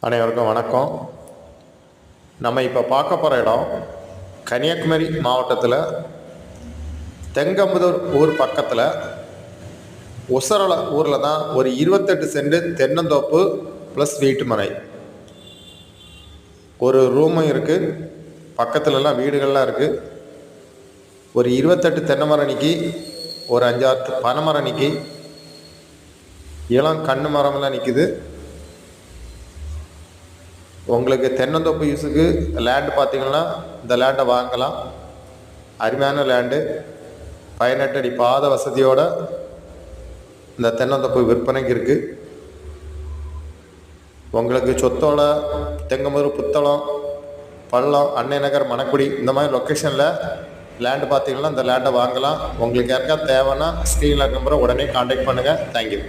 அனைவருக்கும் வணக்கம். நம்ம இப்போ பார்க்க போகிற இடம் கன்னியாகுமரி மாவட்டத்தில் தெங்கம்புதூர் ஊர் பக்கத்தில் உசரல ஊரில் தான் ஒரு 28 சென்ட் தென்னந்தோப்பு ப்ளஸ் வீட்டு மனை, ஒரு ரூமும் இருக்குது, பக்கத்துலலாம் வீடுகள்லாம் இருக்குது. ஒரு 28 தென்னை மரம் நிற்கி, ஒரு 5-6 பனை மரம் நிற்கி, இளம் கண்ணு மரம்லாம் நிற்குது. உங்களுக்கு தென்னந்தோப்பு யூஸுக்கு லேண்டு பார்த்திங்கன்னா இந்த லேண்டை வாங்கலாம். அருமையான லேண்டு, 18 அடி பாத வசதியோடு இந்த தென்னந்தோப்பு விற்பனைக்கு இருக்குது. உங்களுக்கு சொத்தோட தெங்கம்புதூர், புத்தளம், பள்ளம், அன்னை நகர், மணக்குடி இந்த மாதிரி லொக்கேஷனில் லேண்டு பார்த்திங்கன்னா இந்த லேண்டை வாங்கலாம். உங்களுக்கு யாருக்கா தேவைன்னா ஸ்க்ரீனில் நம்பரை உடனே கான்டாக்ட் பண்ணுங்கள். தேங்க்யூ.